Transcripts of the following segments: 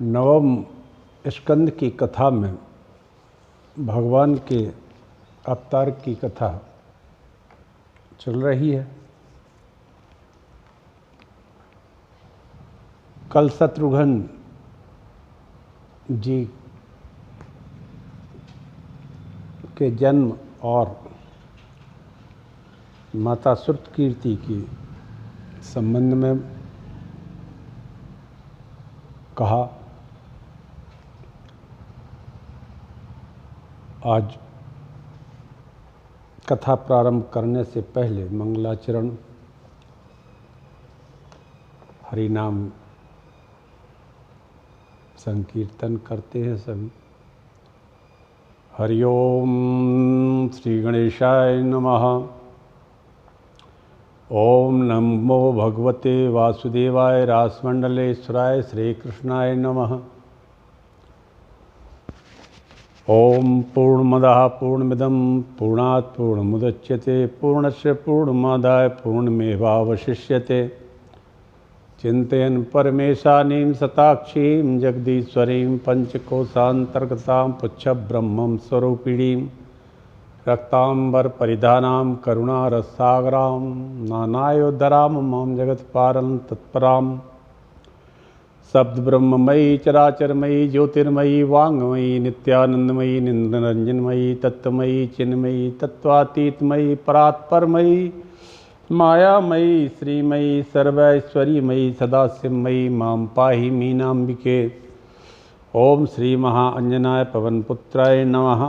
नवम स्कंद की कथा में भगवान के अवतार की कथा चल रही है। कल शत्रुघ्न जी के जन्म और माता श्रुतकीर्ति के संबंध में कहा। आज कथा प्रारंभ करने से पहले मंगलाचरण हरिनाम संकीर्तन करते हैं सभी। हरि ओम श्री गणेशाय नमः। ओम नमो भगवते वासुदेवाय रासमंडलेश्वराय श्री कृष्णाय नमः। ओम पूर्णमदः पूर्णमिदं पूर्णात् पूर्णमुदच्यते पूर्णस्य पूर्णमादाय पूर्णमेवावशिष्यते। चिन्तयन् परमेशानीं सताक्षीं जगदीश्वरीं पंचकोशान्तर्गतां पुच्छब्रह्मं स्वरूपिणीं रक्तांबरपरिधानां करुणारससागरां नानायोद्धरां मां जगत्पालं तत्परां शब्दब्रह्ममयी चराचरमयी ज्योतिर्मयी वाङ्मयी नित्यानंदमयी निरंजनमयी तत्त्वमयी चिन्मयी तत्त्वातीतमयी परात्परमयी मायामयी श्रीमयी सर्वैश्वर्यमयी सदाशिवमयी मां पाहि मीनाम्बिके। ओम श्री महाअंजनाय पवनपुत्राय नमः।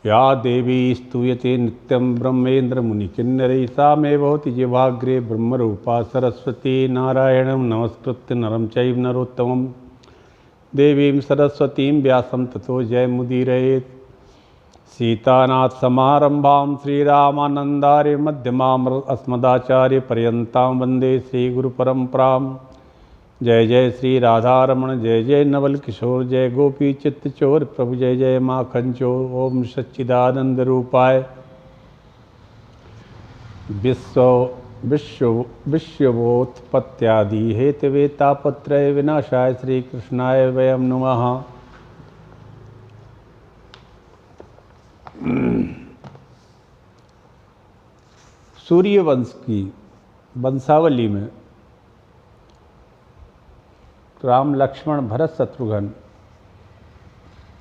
या देवी स्तूयते नित्यं ब्रह्मेन्द्र मुनिकिन्नरैः सा मे भवति जिह्वाग्रे ब्रह्मरूपा सरस्वती। नारायणं नमस्कृत्य नरं चैव नरोत्तमं देवीं सरस्वतीं व्यासं ततो जयमुदीरयेत्। सीतानाथ समारंभां श्रीरामानन्दार्य मध्यमाम् अस्मदाचार्य पर्यन्तां वन्दे श्रीगुरुपरम्पराम्। जय जय श्री राधारमण जय जय नवल किशोर जय गोपी चित्त चोर प्रभु जय जय माखन चोर। ओम सच्चिदानंद रूपाय विश्वोत्पत्त्यादि हेतवे तापत्रय विनाशाय श्री कृष्णाय वयं नमः। सूर्यवंश की वंशावली में राम लक्ष्मण भरत शत्रुघ्न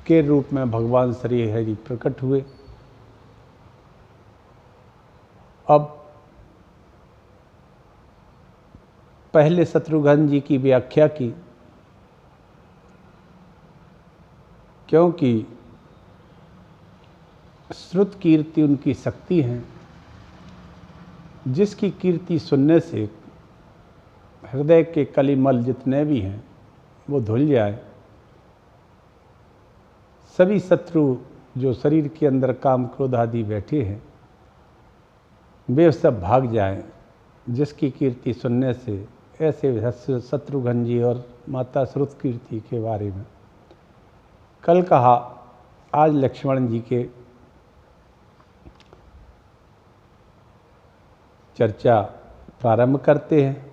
के रूप में भगवान श्री हरि प्रकट हुए। अब पहले शत्रुघ्न जी की व्याख्या की, क्योंकि श्रुत कीर्ति उनकी शक्ति है, जिसकी कीर्ति सुनने से हृदय के कलिमल जितने भी हैं वो धुल जाए। सभी शत्रु जो शरीर के अंदर काम क्रोध आदि बैठे हैं वे सब भाग जाएं, जिसकी कीर्ति सुनने से। ऐसे शत्रुघ्न जी और माता श्रुतकीर्ति के बारे में कल कहा। आज लक्ष्मण जी के चर्चा प्रारंभ करते हैं।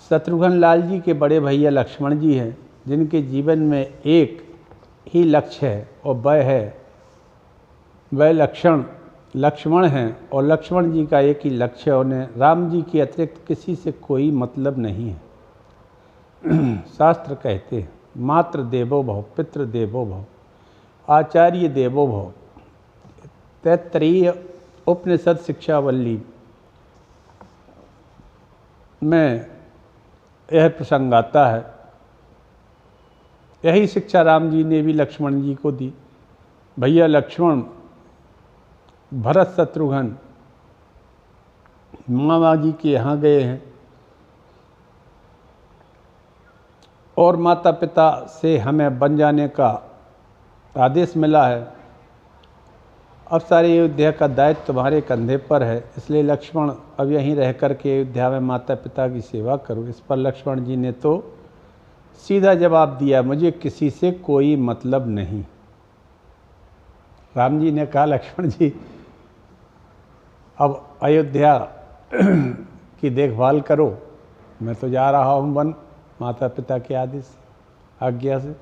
शत्रुघ्न लाल जी के बड़े भैया लक्ष्मण जी हैं, जिनके जीवन में एक ही लक्ष्य है और वह लक्ष्मण हैं। और लक्ष्मण जी का एक ही लक्ष्य है, उन्हें राम जी के अतिरिक्त किसी से कोई मतलब नहीं है। शास्त्र कहते हैं मातृ देवो भव पितृ देवो भव आचार्य देवो भव। तैत्तरीय उपनिषद शिक्षावल्ली में यह प्रसंग आता है। यही शिक्षा राम जी ने भी लक्ष्मण जी को दी। भैया लक्ष्मण भरत शत्रुघ्न मामा जी के यहाँ गए हैं और माता पिता से हमें बन जाने का आदेश मिला है। अब सारी अयोध्या का दायित्व तुम्हारे कंधे पर है, इसलिए लक्ष्मण अब यहीं रह कर के अयोध्या में माता पिता की सेवा करो। इस पर लक्ष्मण जी ने तो सीधा जवाब दिया, मुझे किसी से कोई मतलब नहीं। राम जी ने कहा लक्ष्मण जी अब अयोध्या की देखभाल करो, मैं तो जा रहा हूँ वन माता पिता के आदेश से, आज्ञा से।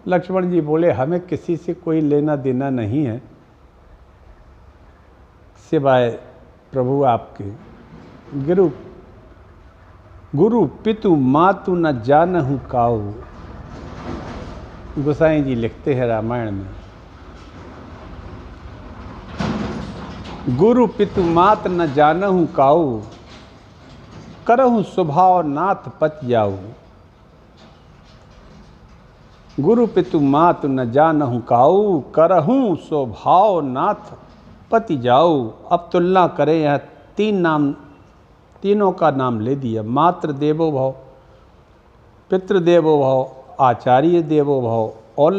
लक्ष्मण जी बोले हमें किसी से कोई लेना देना नहीं है सिवाय प्रभु आपके। गुरु पितु मातु न जानहु काऊ। गोसाई जी लिखते हैं रामायण में, गुरु पितु मात न जानहु काऊ, करहु स्वभाव नाथ पत जाऊ। गुरु पितु मात न जानहु काऊ, करहु स्वभाव नाथ पति जाऊ। अब तुलना करें, यह तीनों का नाम ले दिया। मातृ देवो भव, पितृदेवो भव, आचार्य देवो भव। और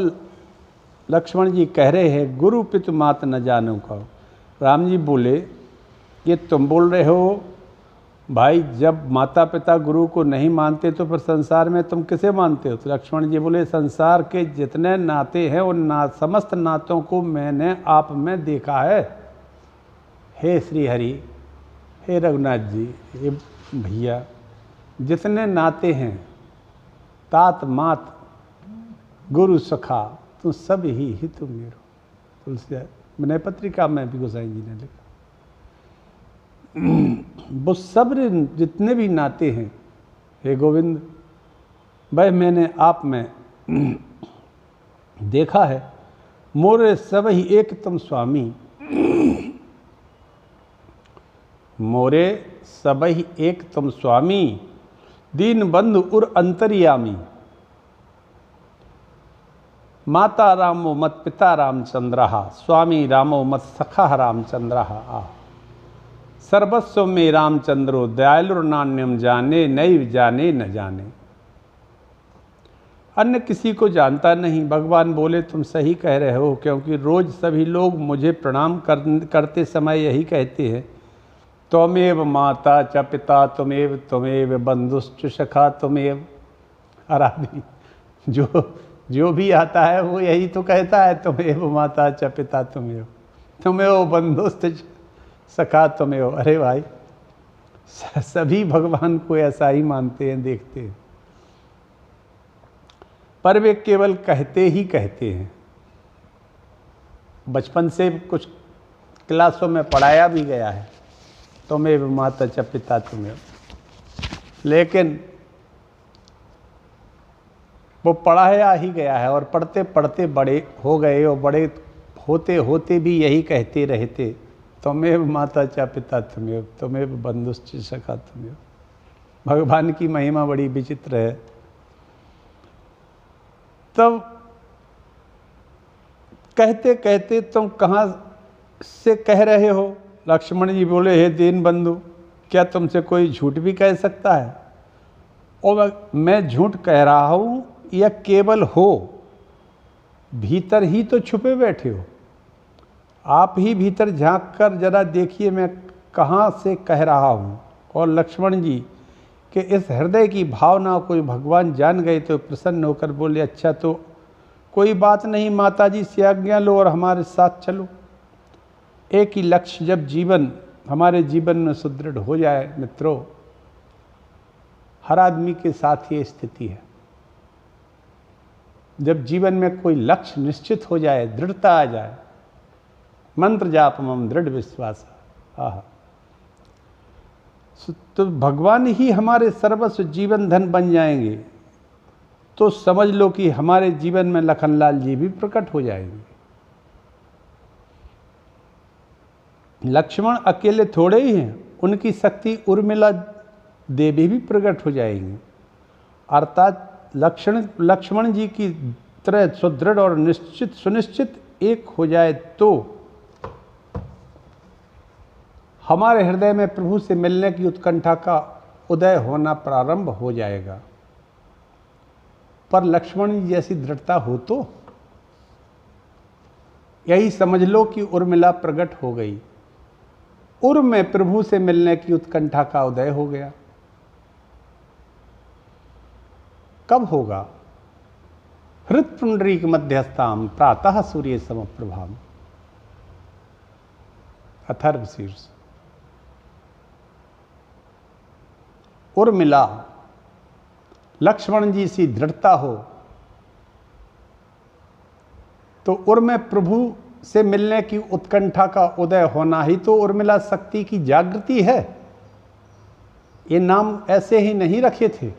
लक्ष्मण जी कह रहे हैं गुरु पितु मात न जानहु काऊ। राम जी बोले ये तुम बोल रहे हो भाई, जब माता पिता गुरु को नहीं मानते तो फिर संसार में तुम किसे मानते हो? तो लक्ष्मण जी बोले संसार के जितने नाते हैं उन समस्त नातों को मैंने आप में देखा है। हे श्री हरि, हे रघुनाथ जी, हे भैया, जितने नाते हैं तात मात गुरु सखा तुम सब ही हित मेरो। तुलसीदास विनय पत्रिका में भी गोसाई जी ने लिखा। वो सब जितने भी नाते हैं हे गोविंद, वह मैंने आप में देखा है। मोरे सब ही एक तुम स्वामी, मोरे सब ही एक तुम स्वामी, दीन बंधु उर अंतर्यामी। माता रामो मत पिता रामचंद्रहा, स्वामी रामो मत सखा रामचंद्रहा। सर्वस्व में रामचंद्रो, दयालुर्नान्यम जाने नैव जाने न जाने। अन्य किसी को जानता नहीं। भगवान बोले तुम सही कह रहे हो, क्योंकि रोज सभी लोग मुझे प्रणाम करते समय यही कहते हैं, त्वमेव माता च पिता त्वमेव, त्वमेव बंधुश्च सखा त्वमेव। हर आदमी जो भी आता है वो यही तो कहता है, त्वमेव माता च पिता त्वमेव, त्वमेव बंधुश्च सखा त्वमेव। अरे भाई, सभी भगवान को ऐसा ही मानते हैं, देखते हैं, पर वे केवल कहते ही कहते हैं। बचपन से कुछ क्लासों में पढ़ाया भी गया है, त्वमेव माता च पिता त्वमेव, लेकिन वो पढ़ाया ही गया है और पढ़ते पढ़ते बड़े हो गए, और बड़े होते होते भी यही कहते रहते, त्वमेव माता च पिता त्वमेव, त्वमेव बंधुश्च सखा त्वमेव। भगवान की महिमा बड़ी विचित्र है। तब कहते कहते तुम कहाँ से कह रहे हो? लक्ष्मण जी बोले हे दीन बंधु, क्या तुमसे कोई झूठ भी कह सकता है? और मैं झूठ कह रहा हूँ या केवल हो? भीतर ही तो छुपे बैठे हो। आप ही भीतर झांक कर जरा देखिए मैं कहाँ से कह रहा हूँ। और लक्ष्मण जी के इस हृदय की भावना को भगवान जान गए तो प्रसन्न होकर बोले अच्छा तो कोई बात नहीं माता जी से आज्ञा लो और हमारे साथ चलो। एक ही लक्ष्य जब हमारे जीवन में सुदृढ़ हो जाए मित्रों, हर आदमी के साथ ये स्थिति है। जब जीवन में कोई लक्ष्य निश्चित हो जाए, दृढ़ता आ जाए, मंत्र जाप मम दृढ़ विश्वास, तो भगवान ही हमारे सर्वस्व जीवन धन बन जाएंगे। तो समझ लो कि हमारे जीवन में लखनलाल जी भी प्रकट हो जाएंगे। लक्ष्मण अकेले थोड़े ही हैं, उनकी शक्ति उर्मिला देवी भी प्रकट हो जाएंगी। अर्थात लक्ष्मण जी की तरह सुदृढ़ और सुनिश्चित एक हो जाए तो हमारे हृदय में प्रभु से मिलने की उत्कंठा का उदय होना प्रारंभ हो जाएगा। पर लक्ष्मण जी जैसी दृढ़ता हो तो यही समझ लो कि उर्मिला प्रकट हो गई। उर्म में प्रभु से मिलने की उत्कंठा का उदय हो गया। कब होगा? हृत्पुंडरीक मध्यस्थाम प्रातः सूर्य समप्रभाम, अथर्व शीर्ष। उर्मिला, लक्ष्मण जी सी दृढ़ता हो, तो उर्मे प्रभु से मिलने की उत्कंठा का उदय होना ही तो उर्मिला शक्ति की जागृति है। ये नाम ऐसे ही नहीं रखे थे।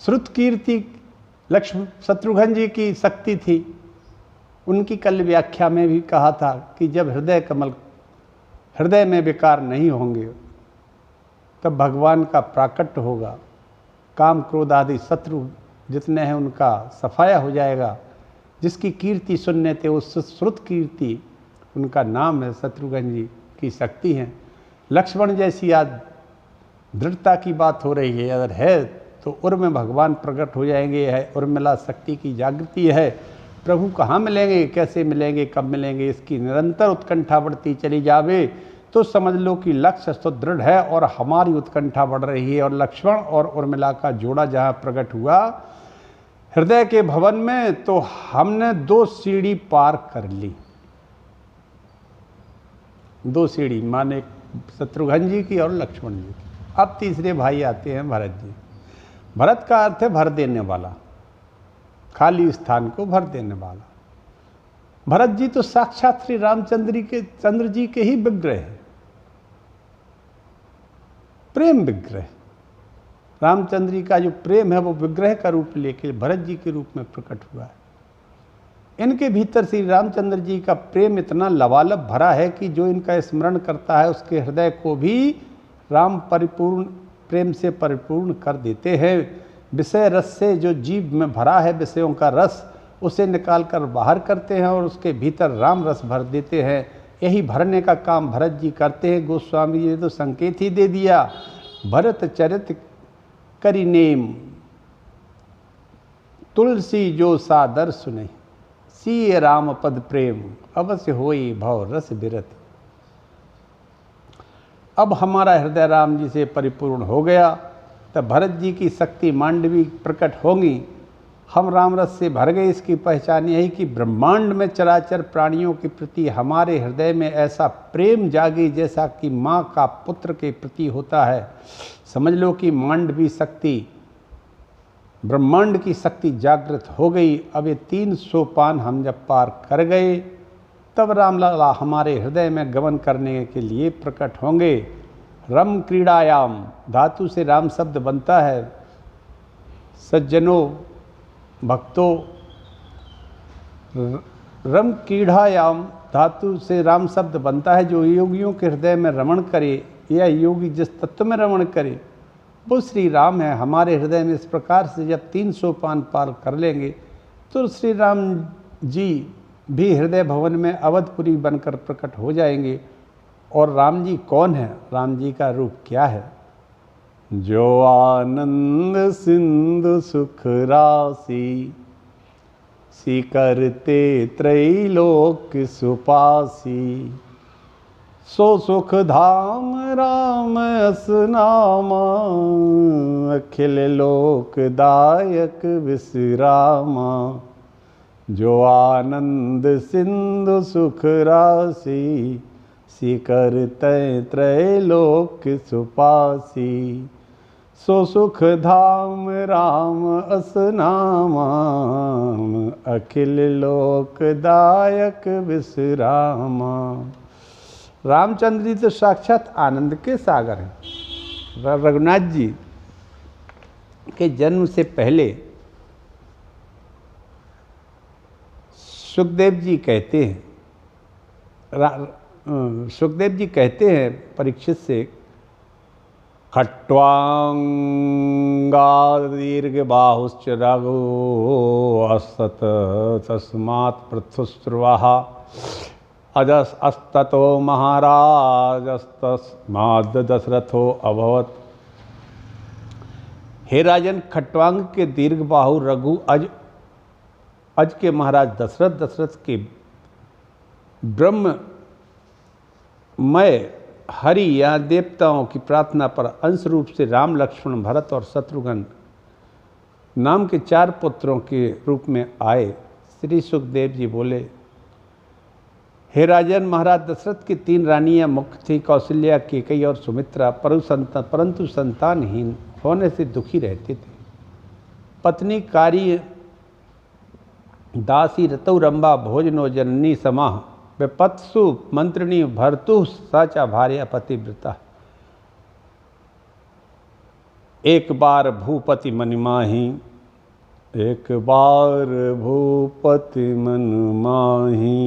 श्रुत कीर्ति लक्ष्मण शत्रुघ्न जी की शक्ति थी। उनकी कल व्याख्या में भी कहा था कि जब हृदय में विकार नहीं होंगे तब भगवान का प्राकट्य होगा, काम क्रोध आदि शत्रु जितने हैं उनका सफाया हो जाएगा। जिसकी कीर्ति सुनने थे उस श्रुत कीर्ति, उनका नाम है, शत्रुघ्न जी की शक्ति है। लक्ष्मण जैसी आज दृढ़ता की बात हो रही है, अगर है तो उर्म भगवान प्रकट हो जाएंगे, है उर्मिला शक्ति की जागृति है। प्रभु कहाँ मिलेंगे, कैसे मिलेंगे, कब मिलेंगे, इसकी निरंतर उत्कंठा बढ़ती चली जावे तो समझ लो कि लक्ष्य तो दृढ़ है और हमारी उत्कंठा बढ़ रही है। और लक्ष्मण और उर्मिला का जोड़ा जहाँ प्रकट हुआ हृदय के भवन में, तो हमने 2 सीढ़ी पार कर ली। 2 सीढ़ी माने शत्रुघ्न जी की और लक्ष्मण जी की। अब तीसरे भाई आते हैं भरत जी। भरत का अर्थ है भर देने वाला, खाली स्थान को भर देने वाला। भरत जी तो साक्षात श्री रामचंद्र जी के ही विग्रह है, प्रेम विग्रह। रामचंद्र जी का जो प्रेम है वो विग्रह का रूप लेके भरत जी के रूप में प्रकट हुआ है। इनके भीतर श्री रामचंद्र जी का प्रेम इतना लबालब भरा है कि जो इनका स्मरण करता है उसके हृदय को भी राम परिपूर्ण प्रेम से परिपूर्ण कर देते हैं। विषय रस से जो जीव में भरा है विषयों का रस, उसे निकाल कर बाहर करते हैं और उसके भीतर राम रस भर देते हैं। यही भरने का काम भरत जी करते हैं। गोस्वामी जी ने तो संकेत ही दे दिया, भरत चरित करि नेम, तुलसी जो सादर सुने, सिय राम पद प्रेम, अवश्य होई भव रस बिरत। अब हमारा हृदय राम जी से परिपूर्ण हो गया, तब भरत जी की शक्ति मांडवी प्रकट होंगी। हम राम रस से भर गए। इसकी पहचान यही कि ब्रह्मांड में चराचर प्राणियों के प्रति हमारे हृदय में ऐसा प्रेम जागे जैसा कि माँ का पुत्र के प्रति होता है। समझ लो कि मांडवी शक्ति, ब्रह्मांड की शक्ति जागृत हो गई। अब ये 3 सोपान हम जब पार कर गए तब रामलला हमारे हृदय में गमन करने के लिए प्रकट होंगे। रम क्रीड़ायाम धातु से राम शब्द बनता है। सज्जनों, भक्तों, रम क्रीड़ायाम धातु से राम शब्द बनता है। जो योगियों के हृदय में रमण करे या योगी जिस तत्व में रमण करे वो श्री राम है। हमारे हृदय में इस प्रकार से जब 3 सोपान पार कर लेंगे तो श्री राम जी भी हृदय भवन में अवधपुरी बनकर प्रकट हो जाएंगे। और राम जी कौन है, राम जी का रूप क्या है? जो आनंद सिंधु सुख राशि, सी करते त्रैलोक सुपासी, सो सुख धाम राम अस नामा, अखिल लोक दायक विश्रामा। जो आनंद सिंधु सुख राशि, सी करते त्रैलोक सुपासी, सो सुख धाम राम अस नामा, अखिल लोक दायक विश्रामा। रामचंद्र जी तो साक्षात आनंद के सागर हैं। रघुनाथ जी के जन्म से पहले सुखदेव जी कहते हैं परीक्षित से, खट्वांगा दीर्घ बाहुश्च रघो असत तस्मात् पृथुस्रुवः, अजस अस्ततो महाराजस्तस्माद् दशरथो अभवत्। हे राजन, खट्वांग के दीर्घ बाहु रघु अज के महाराज दशरथ के ब्रह्ममय हरि या देवताओं की प्रार्थना पर अंश रूप से राम, लक्ष्मण, भरत और शत्रुघ्न नाम के 4 पुत्रों के रूप में आए। श्री सुखदेव जी बोले, हे राजन, महाराज दशरथ की 3 रानियां मुख्य थीं, कौशल्या, केकई और सुमित्रा, परंतु संतानहीन होने से दुखी रहते थे। पत्नी कारी दासी ऋतौ रंबा भोजनो जननी समाह, विपत्सु मंत्रिणी भर्तु साचा भार्या पतिव्रता। एक बार भूपति मन माही, एक बार भूपति मन माही,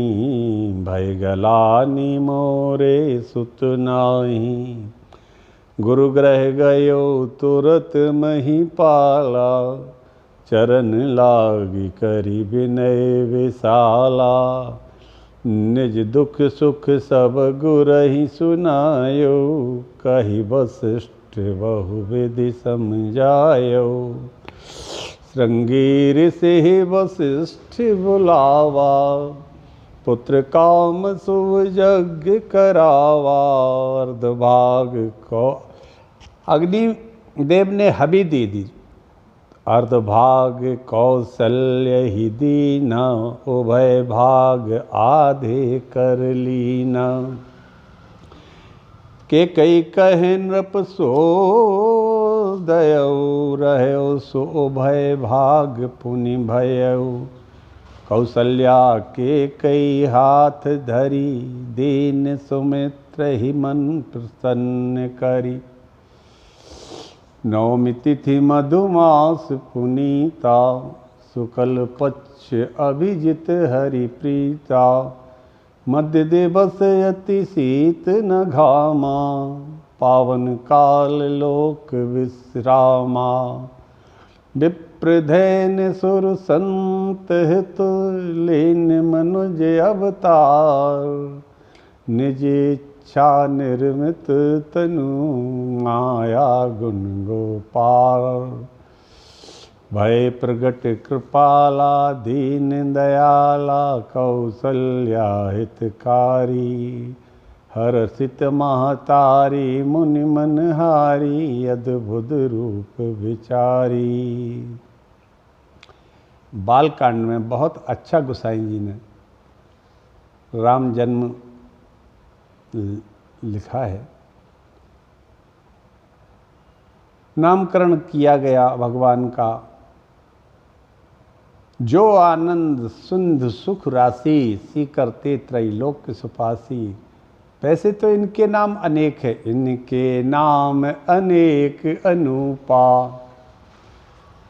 भय गलानी मोरे सुत नाही। गुरु ग्रह गयो तुरत मही पाला, चरण लागी करी विनय विशाला। निज दुख सुख सब गुरहि सुनायो, कही वशिष्ठ बहुविधि समझायो। श्रृंगी ऋषि वशिष्ठ बुलावा, पुत्र काम शुभ यज्ञ करावा। अर्धभाग को अग्नि देव ने हबी दे दी, अर्धभाग कौशल्य ही दीना, उभय भाग आधे कर लीना। के कई कहे नृप सो दयौ, रहयो सो उभय भाग पुनि भयउ। कौशल्या के कई हाथ धरी, दीन सुमित्र ही मन प्रसन्न करी। नवमी तिथि मधुमास पुनीता, शुक्ल पक्ष अभिजित हरि प्रीता। मध्य दिवस अति शीत न घामा, पावन काल लोक विश्रामा। विप्रधैन सुर संत हित, लीन मनुज अवतार। निज इच्छा निर्मित तनु, माया गुण गोपाल। भय प्रगट कृपाला, दीन दयाला। कौशल्या हितकारी, हर्षित महतारी। मुनि मनहारी, अद्भुत रूप विचारी। बालकांड में बहुत अच्छा गोसाई जी ने राम जन्म लिखा है। नामकरण किया गया भगवान का। जो आनंद सुंध सुख राशि, सी करते त्रैलोक्य सुपासी। वैसे तो इनके नाम अनेक है, इनके नाम अनेक अनूपा।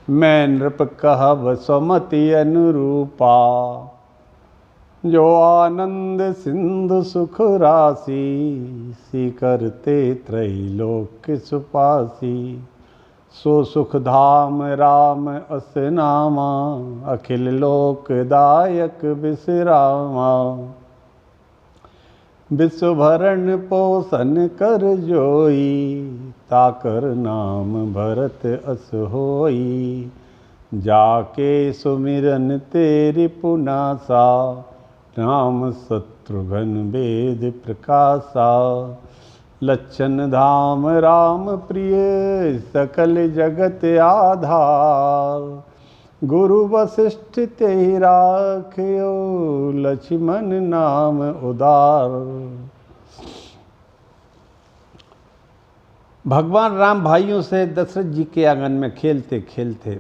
मैं नृप कहब सुमति अनुरूपा। जो आनंद सिंधु सुख राशि, सी करते त्रैलोक्य सुपासी। सो सुख धाम राम अस नामा, अखिल लोकदायक विश्रामा। विश्व भरण पोषण कर जोई, ताकर नाम भरत अस होई। जाके सुमिरन तेरि पुनासा, राम शत्रुघ्न वेद प्रकाशा। लक्षण धाम राम प्रिय, सकल जगत आधार। गुरु वशिष्ठ तेहि राखियो, लक्ष्मण नाम उदार। भगवान राम भाइयों से दशरथ जी के आंगन में खेलते खेलते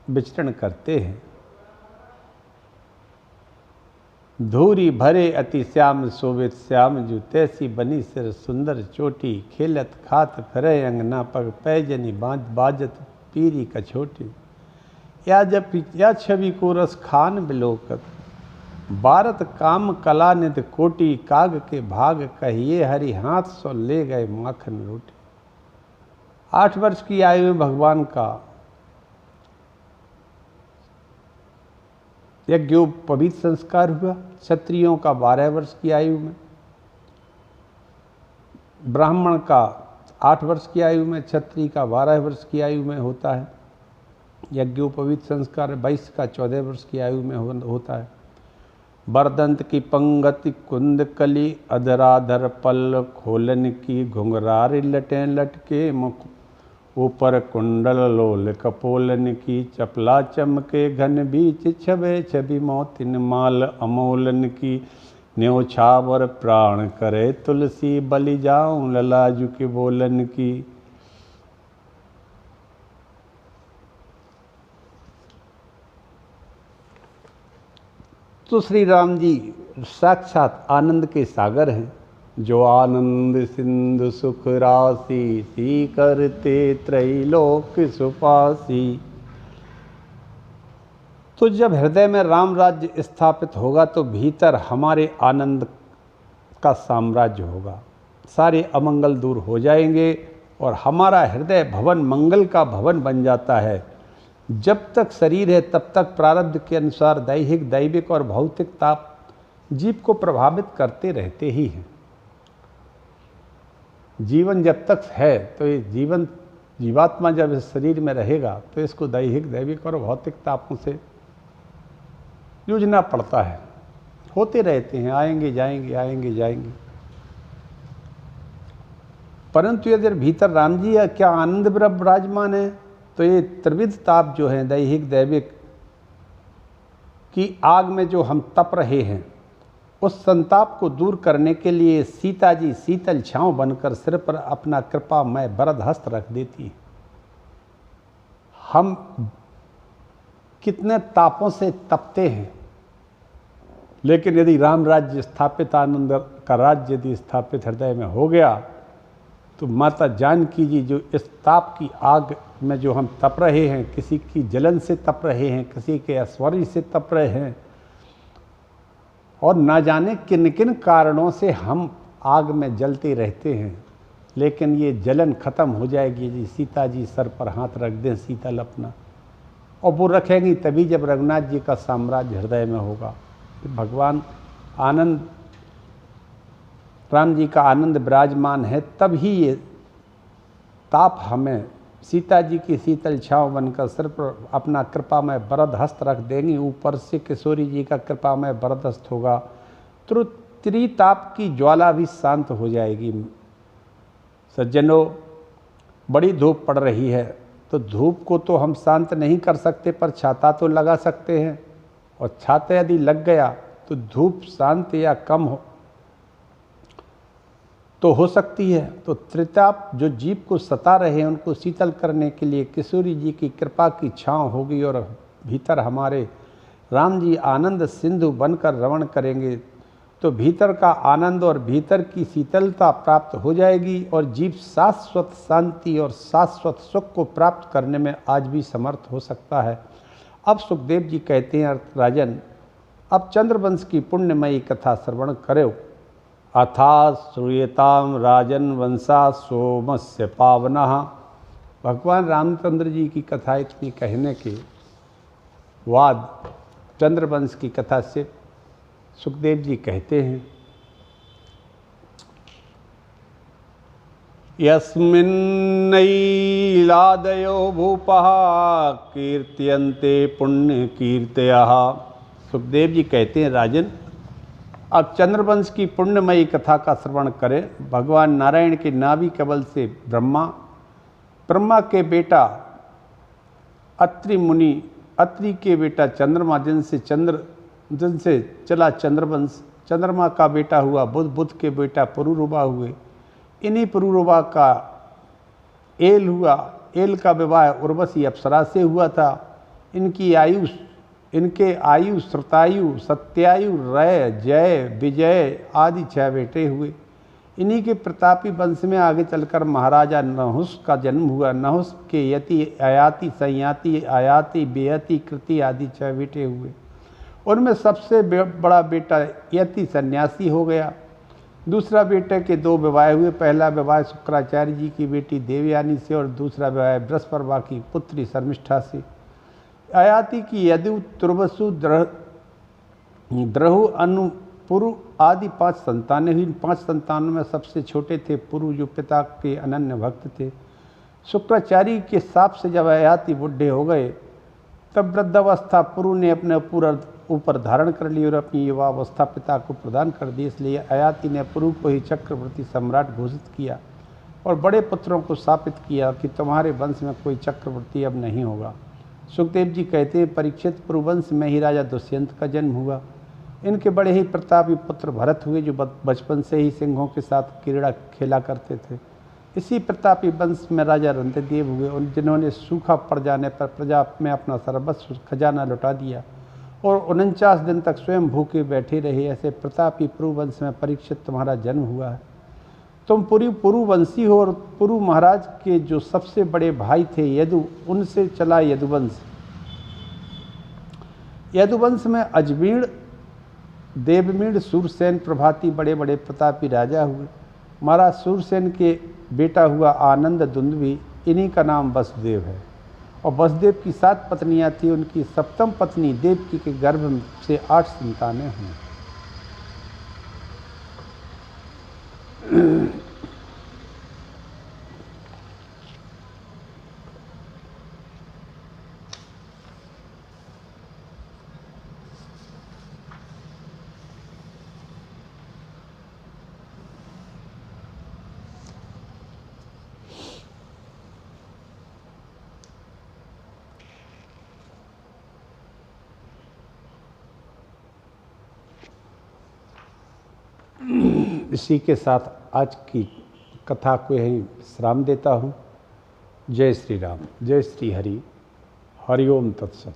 विचरण करते हैं। धूरी भरे अति श्याम शोभित श्याम जू, तैसी बनी सिर सुंदर चोटी। खेलत खात फिरे अंगना, पग पैजनी बाजत पीरी कछोटी। या छवि को रस खान बिलोकत, भारत काम कला नित कोटि। काग के भाग कहिए, हरि हाथ सो ले गए माखन रोटी। 8 वर्ष की आयु में भगवान का यज्ञोपवीत संस्कार हुआ। क्षत्रियों का 12 वर्ष की आयु में, ब्राह्मण का 8 वर्ष की आयु में, क्षत्रिय का 12 वर्ष की आयु में होता है। यज्ञोपवीत संस्कार वैश्य का 14 वर्ष की आयु में होता है। बरदंत की पंगति कुंद कली, अधराधर पल्ल खोलन की। घुंघरारी लटें लटके मुख, ऊपर कुंडल लोल कपोलन की। चपला चमके घन बीच, छबे छवि मोतिन माल अमोलन की। न्योछावर प्राण करे तुलसी, बलि जाऊं ललाजु के बोलन की। तो श्री राम जी साक्षात आनंद के सागर हैं, जो आनंद सिंधु सुख राशि, सी करते त्रैलोक सुपासी। तो जब हृदय में राम राज्य स्थापित होगा तो भीतर हमारे आनंद का साम्राज्य होगा, सारे अमंगल दूर हो जाएंगे और हमारा हृदय भवन मंगल का भवन बन जाता है। जब तक शरीर है तब तक प्रारब्ध के अनुसार दैहिक, दैविक और भौतिक ताप जीव को प्रभावित करते रहते ही हैं। जीवन जब तक है तो ये जीवात्मा जब इस शरीर में रहेगा तो इसको दैहिक, दैविक और भौतिक तापों से जूझना पड़ता है, होते रहते हैं, आएंगे जाएंगे, आएंगे जाएंगे। परंतु यदि भीतर राम जी या क्या आनंद विराजमान है तो ये त्रिविध ताप जो हैं, दैहिक, दैविक की आग में जो हम तप रहे हैं, उस संताप को दूर करने के लिए सीता जी शीतल छांव बनकर सिर पर अपना कृपामय वरद हस्त रख देती है। हम कितने तापों से तपते हैं, लेकिन यदि राम राज्य स्थापित, आनंद का राज्य यदि स्थापित हृदय में हो गया तो माता जानकी जी जो इस ताप की आग में जो हम तप रहे हैं, किसी की जलन से तप रहे हैं, किसी के ऐश्वर्य से तप रहे हैं और ना जाने किन किन कारणों से हम आग में जलते रहते हैं, लेकिन ये जलन खत्म हो जाएगी जी सीता जी सर पर हाथ रख दें शीतल अपना, और वो रखेंगी तभी जब रघुनाथ जी का साम्राज्य हृदय में होगा। भगवान आनंद, राम जी का आनंद विराजमान है, तब ही ये ताप हमें सीता जी की शीतल छांव बनकर सिर पर अपना कृपा में वरद हस्त रख देंगी, ऊपर से किशोरी जी का कृपा में वरद हस्त होगा तो त्रिताप की ज्वाला भी शांत हो जाएगी। सज्जनों, बड़ी धूप पड़ रही है तो धूप को तो हम शांत नहीं कर सकते, पर छाता तो लगा सकते हैं, और छाता यदि लग गया तो धूप शांत या कम हो सकती है। तो त्रिताप जो जीव को सता रहे हैं उनको शीतल करने के लिए किशोरी जी की कृपा की छांव होगी और भीतर हमारे राम जी आनंद सिंधु बनकर रमण करेंगे, तो भीतर का आनंद और भीतर की शीतलता प्राप्त हो जाएगी और जीव शाश्वत शांति और शाश्वत सुख को प्राप्त करने में आज भी समर्थ हो सकता है। अब सुखदेव जी कहते हैं, राजन अब चंद्रवंश की पुण्यमयी कथा श्रवण करो। अथा श्रूयताम राजन वंशा सोमस्य पावनः। भगवान रामचंद्र जी की कथा इतनी कहने के बाद चंद्रवंश की कथा से सुखदेव जी कहते हैं, यस्मिन्नैलादयो भूपः कीर्त्यन्ते पुण्य कीर्तयः। सुखदेव जी कहते हैं, राजन अब चंद्रवंश की पुण्यमयी कथा का श्रवण करें। भगवान नारायण के नाभि कमल से ब्रह्मा के बेटा अत्रि मुनि, अत्रि के बेटा चंद्रमा, जिनसे चला चंद्रवंश, चंद्रमा का बेटा हुआ बुध, बुध के बेटा पुरुरुवा हुए, इन्हीं पुरुरुवा का एल हुआ, एल का विवाह उर्वशी अप्सरा से हुआ था। इनके आयु श्रुतायु, सत्यायु, रय, जय, विजय आदि 6 बेटे हुए। इन्हीं के प्रतापी वंश में आगे चलकर महाराजा नहुस का जन्म हुआ। नहुस के यति, अयाति, संयाति, आयाति, बेयति, कृति आदि 6 बेटे हुए। उनमें सबसे बड़ा बेटा यति सन्यासी हो गया। दूसरा बेटे के 2 विवाह हुए। पहला विवाह शुक्राचार्य जी की बेटी देवयानी से और दूसरा विवाह बृहस्पति की पुत्री शर्मिष्ठा से। आयाति की यदु, तुर्वसु, द्रहु, अनु, पुरु आदि 5 संतानें हुई। 5 संतानों में सबसे छोटे थे पुरु, जो पिता के अनन्य भक्त थे। शुक्राचार्य के शाप से जब आयाति बूढ़े हो गए तब वृद्धावस्था पुरु ने अपने पूरा ऊपर धारण कर ली और अपनी युवावस्था पिता को प्रदान कर दी। इसलिए आयाति ने पुरु को ही चक्रवर्ती सम्राट घोषित किया और बड़े पुत्रों को शापित किया कि तुम्हारे वंश में कोई चक्रवर्ती अब नहीं होगा। सुखदेव जी कहते हैं, परीक्षित पुरुवंश में ही राजा दुष्यंत का जन्म हुआ। इनके बड़े ही प्रतापी पुत्र भरत हुए, जो बचपन से ही सिंहों के साथ क्रीड़ा खेला करते थे। इसी प्रतापी वंश में राजा रंतिदेव हुए, जिन्होंने सूखा पड़ जाने पर प्रजा में अपना सर्वस्व खजाना लुटा दिया और 49 दिन तक स्वयं भूखे बैठे रहे। ऐसे प्रतापी पुरुवंश में परीक्षित तुम्हारा जन्म हुआ है। तुम पुरुवंशी हो और पुरु महाराज के जो सबसे बड़े भाई थे यदु, उनसे चला यदुवंश। यदुवंश में अजमीण, देवमीण, सूरसेन प्रभाती बड़े बड़े प्रतापी राजा हुए। महाराज सूरसेन के बेटा हुआ आनंद दुंदुभी, इन्हीं का नाम वसुदेव है। और वसुदेव की 7 पत्नियां थी, उनकी 7वीं पत्नी देवकी के गर्भ से 8 संतानें हुई। इसी के साथ आज की कथा को यही विश्राम देता हूँ। जय श्री राम, जय श्री हरि, हरिओम तत्सत।